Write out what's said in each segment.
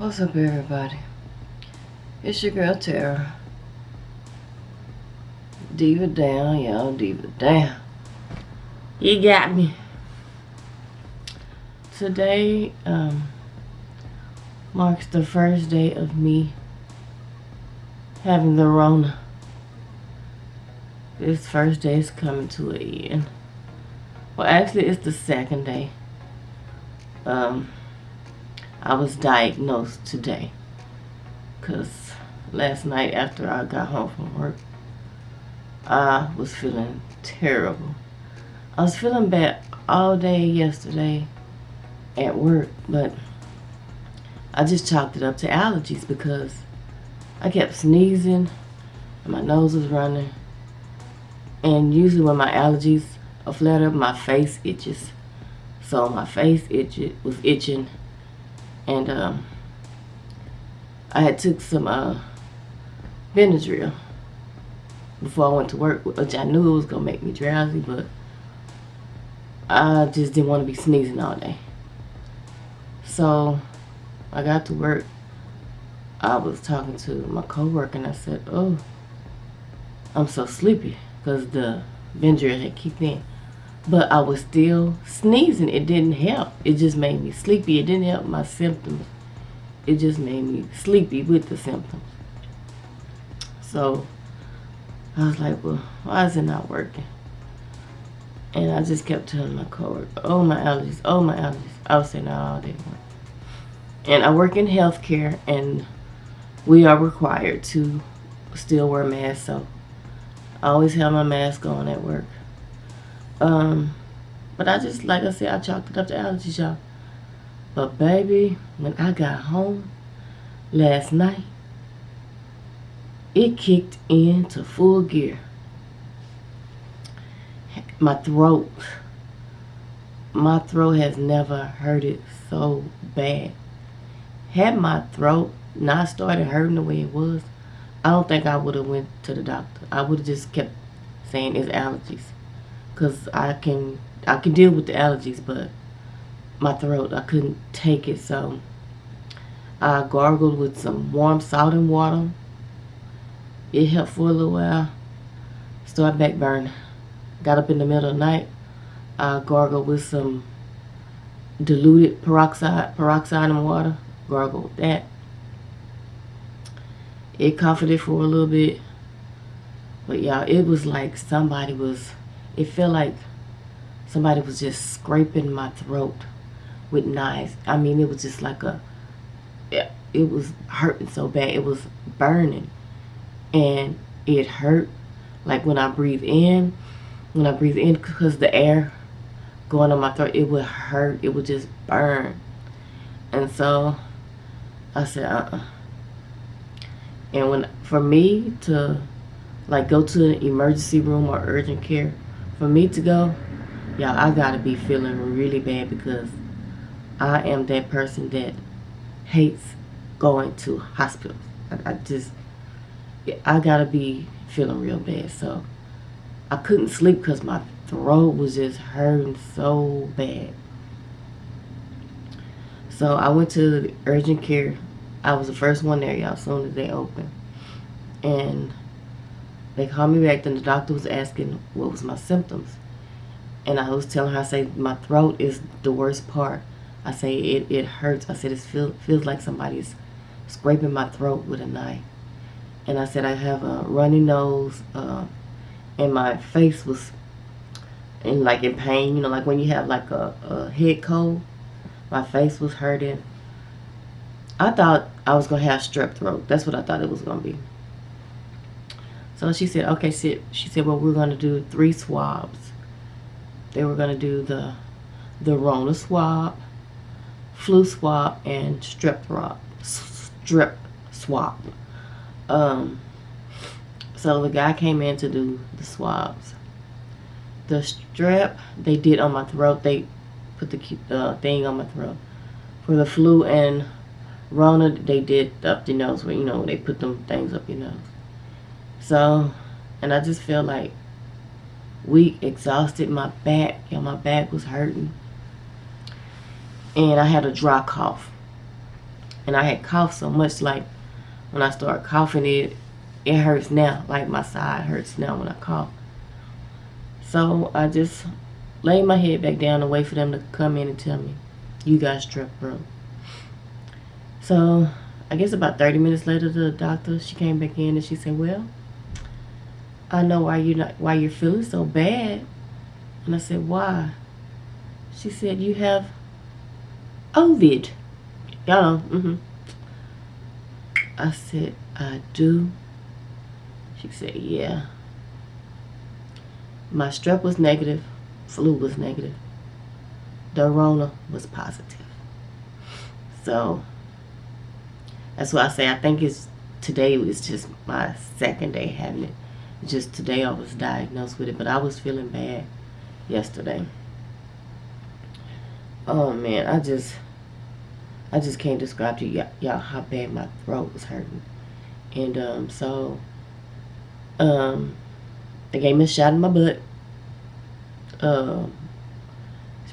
What's up, everybody? It's your girl Tara. Diva down, y'all. Diva down. You got me. Today marks the first day of me having the rona. This first day is coming to an end. Well, actually, it's the second day. I was diagnosed today because last night after I got home from work, I was feeling terrible. I was feeling bad all day yesterday at work, but I just chalked it up to allergies because I kept sneezing and my nose was running. And usually when my allergies are flared up, my face itches. So my face was itching, and I had took some Benadryl before I went to work, which I knew it was gonna make me drowsy, but I just didn't want to be sneezing all day. So I got to work. I was talking to my coworker and I said, "Oh, I'm so sleepy," because the Benadryl had kicked in. But I was still sneezing. It didn't help. It just made me sleepy. It didn't help my symptoms. It just made me sleepy with the symptoms. So I was like, well, why is it not working? And I just kept telling my coworker, oh, my allergies, oh, my allergies. I was saying that all day long. And I work in healthcare, and we are required to still wear masks. So I always have my mask on at work. But I just, like I said, I chalked it up to allergies, y'all. But baby, when I got home last night, it kicked into full gear. My throat has never hurted so bad. Had my throat not started hurting the way it was, I don't think I would have went to the doctor. I would have just kept saying it's allergies. Because I can deal with the allergies, but my throat, I couldn't take it. So I gargled with some warm salt and water. It helped for a little while. Started back burning. Got up in the middle of the night. I gargled with some diluted peroxide in water. Gargled with that. It comforted for a little bit. But y'all, it was like it felt like somebody was just scraping my throat with knives. I mean, it was just like it was hurting so bad. It was burning. And it hurt. Like when I breathe in because the air going on my throat, it would hurt. It would just burn. And so I said, And for me to like go to an emergency room or urgent care, for me to go, y'all, I gotta be feeling really bad because I am that person that hates going to hospitals. I gotta be feeling real bad. So I couldn't sleep because my throat was just hurting so bad. So I went to the urgent care. I was the first one there, y'all, as soon as they opened. And they called me back, then the doctor was asking what was my symptoms. And I was telling her, I say, my throat is the worst part. I say, it hurts. I said, it feels like somebody's scraping my throat with a knife. And I said, I have a runny nose, and my face was in pain. You know, like when you have like a head cold, my face was hurting. I thought I was going to have strep throat. That's what I thought it was going to be. So she said, okay, she said, well, we're going to do 3 swabs. They were going to do the rona swab, flu swab, and strep swab. So the guy came in to do the swabs. The strep, they did on my throat. They put the thing on my throat. For the flu and rona, they did up your nose, where, you know, they put them things up your nose. So, and I just feel like weak, exhausted. My back was hurting. And I had a dry cough. And I had coughed so much, like when I start coughing, it hurts now. Like my side hurts now when I cough. So I just laid my head back down and wait for them to come in and tell me, you got strep throat. So I guess about 30 minutes later, the doctor, she came back in and she said, well, I know why you're feeling so bad. And I said, why? She said, you have COVID. Y'all know. I said, I do. She said, yeah. My strep was negative. Flu was negative. The rona was positive. So that's why I say I think today was just my second day having it. Just today I was diagnosed with it, but I was feeling bad yesterday. Oh man, I just can't describe to y'all how bad my throat was hurting. And so they gave me a shot in my butt.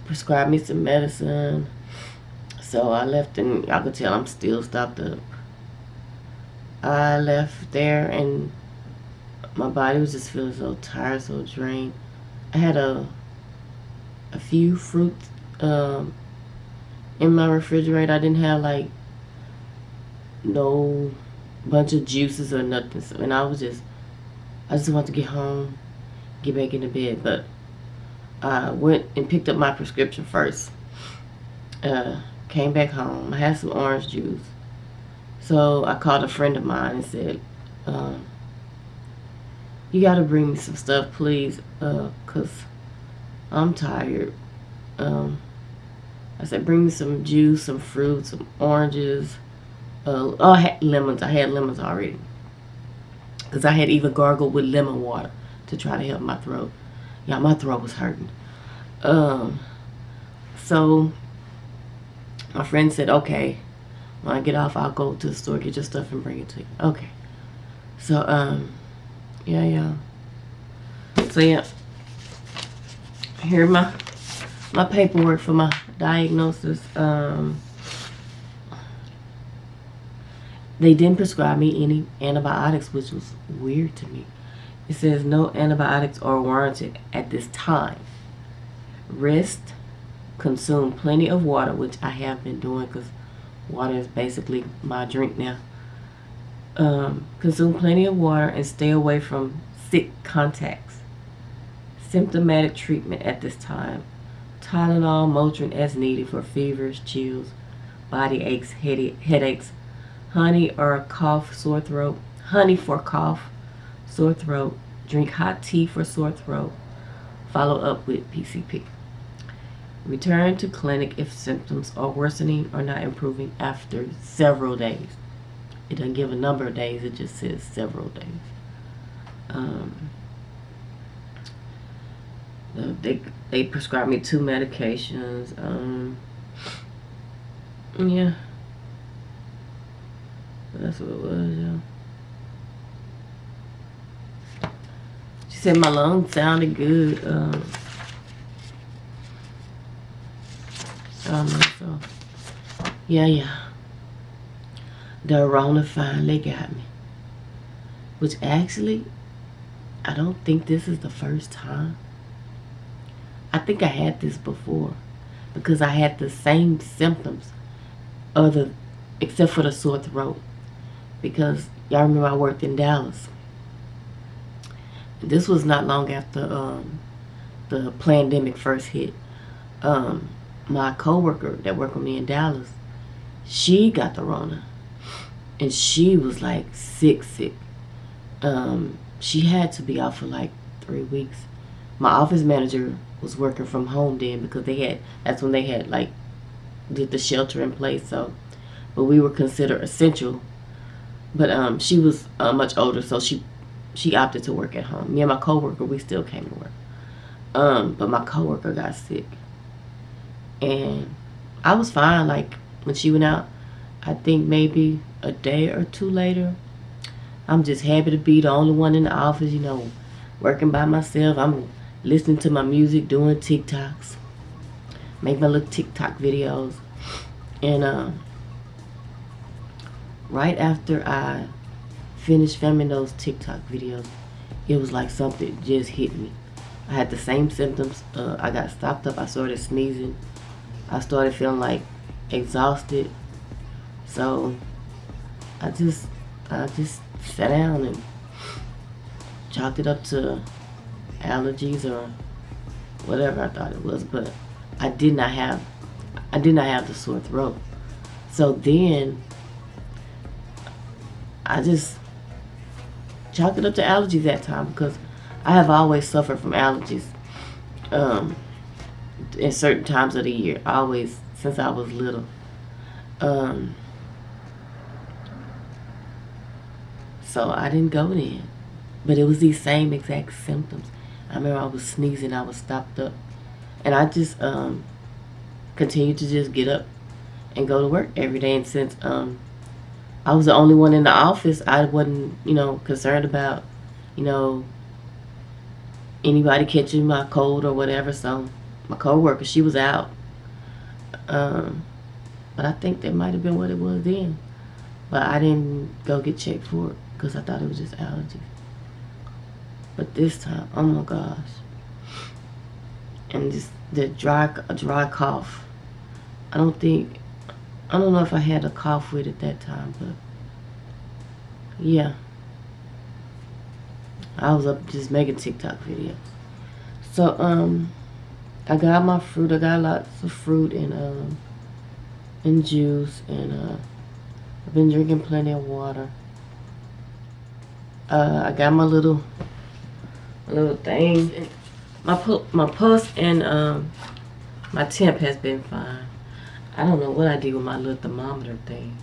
Prescribed me some medicine. So I left, and y'all could tell I'm still stopped up. I left there and my body was just feeling so tired, so drained. I had a few fruits in my refrigerator. I didn't have like no bunch of juices or nothing. So, and I just wanted to get home, get back into bed. But I went and picked up my prescription first. Came back home. I had some orange juice. So I called a friend of mine and said, you gotta bring me some stuff, please, cause I'm tired. I said, bring me some juice, some fruit, some oranges. I had lemons. I had lemons already, cause I had even gargled with lemon water to try to help my throat. Yeah, my throat was hurting. So my friend said, okay, when I get off, I'll go to the store, get your stuff, and bring it to you. Okay. So, yeah. So, yeah. Here my paperwork for my diagnosis. They didn't prescribe me any antibiotics, which was weird to me. It says no antibiotics are warranted at this time. Rest, consume plenty of water, which I have been doing because water is basically my drink now. Consume plenty of water and stay away from sick contacts. Symptomatic treatment at this time. Tylenol, Motrin as needed for fevers, chills, body aches, headaches. Honey or cough, sore throat. Honey for cough, sore throat. Drink hot tea for sore throat. Follow up with PCP. Return to clinic if symptoms are worsening or not improving after several days. It doesn't give a number of days, it just says several days. They prescribed me 2 medications. Yeah. That's what it was, yeah. She said my lungs sounded good. So yeah. The rona finally got me. Which actually, I don't think this is the first time. I think I had this before because I had the same symptoms except for the sore throat. Because y'all remember I worked in Dallas. This was not long after the pandemic first hit. My coworker that worked with me in Dallas, she got the rona. And she was like sick. She had to be out for like 3 weeks. My office manager was working from home then because that's when they had like did the shelter in place. So, but we were considered essential. But she was much older, so she opted to work at home. Me and my coworker, we still came to work. But my coworker got sick, and I was fine. Like when she went out, I think maybe a day or 2 later. I'm just happy to be the only one in the office, working by myself. I'm listening to my music, doing TikToks, make my little TikTok videos, and right after I finished filming those TikTok videos, it was like something just hit me. I had the same symptoms. I got stopped up. I started sneezing. I started feeling like exhausted. So I just sat down and chalked it up to allergies or whatever I thought it was. But I did not have the sore throat. So then I just chalked it up to allergies that time, because I have always suffered from allergies in certain times of the year. Always, since I was little. So I didn't go then. But it was these same exact symptoms. I remember I was sneezing, I was stopped up. And I just continued to just get up and go to work every day. And since I was the only one in the office, I wasn't, concerned about, anybody catching my cold or whatever. So my coworker, she was out. But I think that might have been what it was then. But I didn't go get checked for it because I thought it was just allergies. But this time, oh my gosh. And just the dry cough. I don't know if I had a cough with it that time, but yeah. I was up just making TikTok videos. So, I got my fruit. I got lots of fruit and juice, and I've been drinking plenty of water. I got my little things. My pulse and my temp has been fine. I don't know what I did with my little thermometer thing.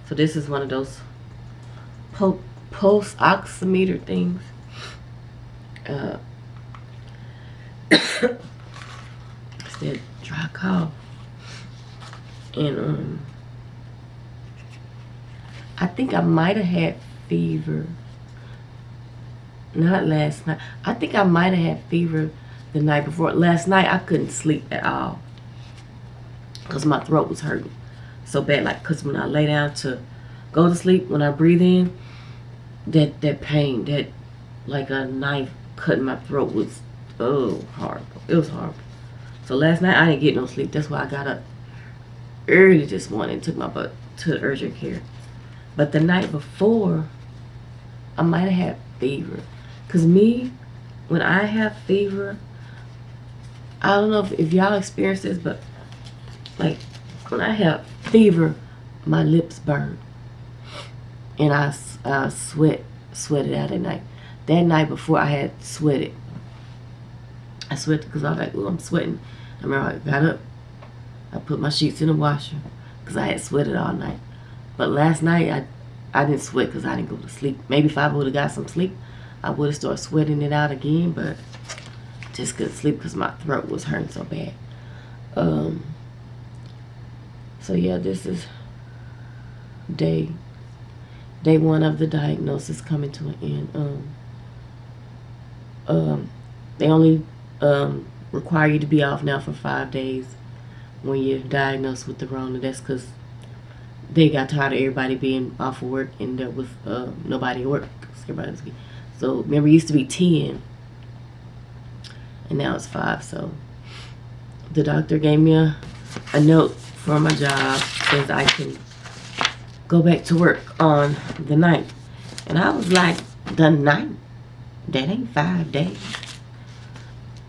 So this is one of those pulse oximeter things. It's that dry cough. And I think I might have had fever. Not last night. I think I might have had fever the night before. Last night I couldn't sleep at all because my throat was hurting so bad. Like, because when I lay down to go to sleep, when I breathe in, that pain, that like a knife cutting my throat was horrible. It was horrible. So last night I didn't get no sleep. That's why I got up early this morning and took my butt to the urgent care. But the night before, I might have had fever. Because me, when I have fever, I don't know if y'all experience this, but like when I have fever, my lips burn. And I sweated out at night. That night before, I had sweated. I sweated because I was like, oh, I'm sweating. I remember I got up. I put my sheets in the washer because I had sweated all night. But last night, I didn't sweat because I didn't go to sleep. Maybe if I would have got some sleep, I would have started sweating it out again. But just couldn't sleep because my throat was hurting so bad. So yeah, this is day one of the diagnosis coming to an end. They only require you to be off now for 5 days when you're diagnosed with the rona. That's because they got tired of everybody being off of work and there was nobody at work. So remember, it used to be 10 and now it's 5. So the doctor gave me a note for my job, says I can go back to work on the 9th. And I was like, the 9th? That ain't 5 days.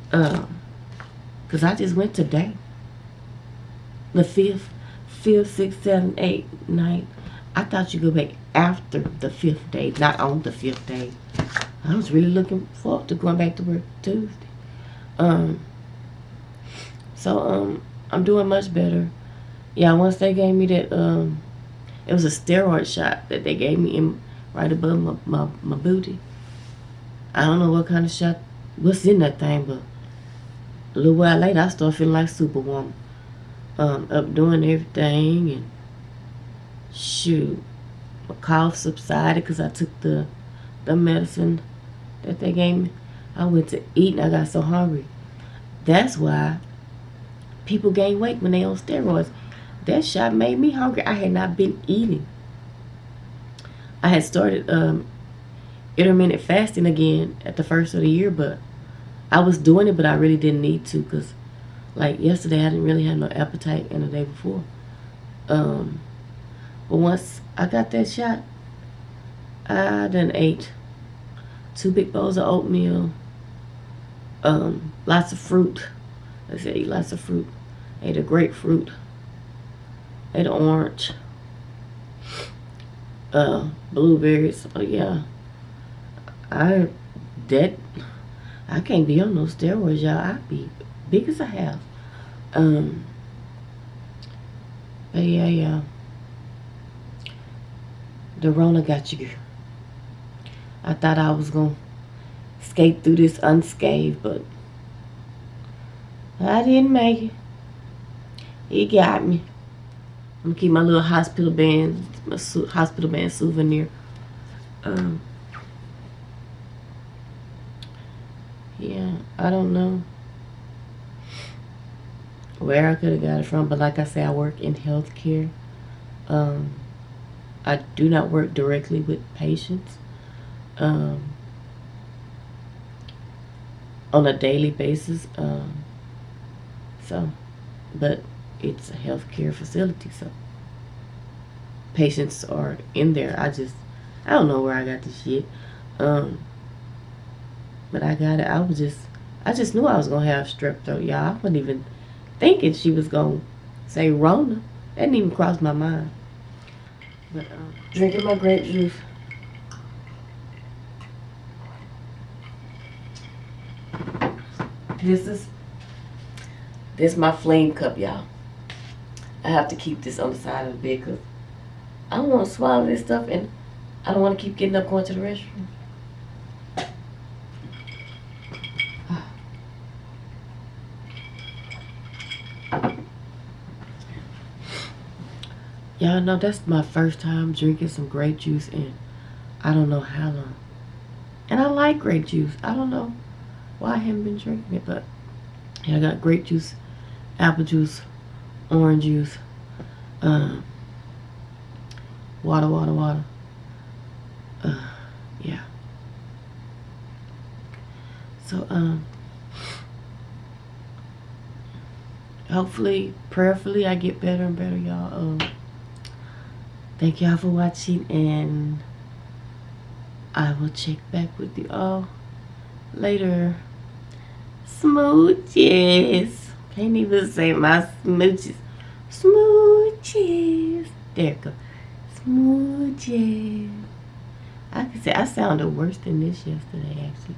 Because I just went today. The 5th, 6th, 7th, 8th, 9th. I thought you go back after the 5th day, not on the 5th day. I was really looking forward to going back to work Tuesday. So I'm doing much better. Yeah, once they gave me that, it was a steroid shot that they gave me right above my booty. I don't know what kind of shot, what's in that thing, but a little while later, I started feeling like Superwoman. Up doing everything, and shoot, my cough subsided because I took the medicine that they gave me. I went to eat and I got so hungry. That's why people gain weight when they on steroids. That shot made me hungry. I had not been eating. I had started intermittent fasting again at the first of the year, but I was doing it, but I really didn't need to, because like yesterday I didn't really have no appetite, and the day before. But once I got that shot, I done ate 2 big bowls of oatmeal, lots of fruit. I said eat lots of fruit. Ate a grapefruit, ate an orange, blueberries. Oh yeah, I that I can't be on no steroids, y'all. I be big as a house. But yeah. The Rona got you. I thought I was gonna skate through this unscathed, but I didn't make it. It got me. I'm gonna keep my little hospital band, hospital band souvenir. Yeah, I don't know where I could have got it from, but like I say, I work in healthcare. I do not work directly with patients on a daily basis. But it's a healthcare facility, so patients are in there. I don't know where I got this shit. But I got it. I just knew I was gonna have strep throat, y'all. I wasn't even thinking she was gonna say Rona. That didn't even cross my mind. But drinking my grape juice. This is my flame cup, y'all. I have to keep this on the side of the bed because I don't want to swallow this stuff, and I don't want to keep getting up going to the restroom. Y'all know that's my first time drinking some grape juice in I don't know how long. And I like grape juice. I don't know why I haven't been drinking it, but yeah, I got grape juice, apple juice, orange juice, water. Yeah. So, hopefully, prayerfully, I get better and better, y'all. Thank y'all for watching, and I will check back with you all later. Smooches. Can't even say my smooches. Smooches. There it goes. Smooches. I could say I sounded worse than this yesterday, actually.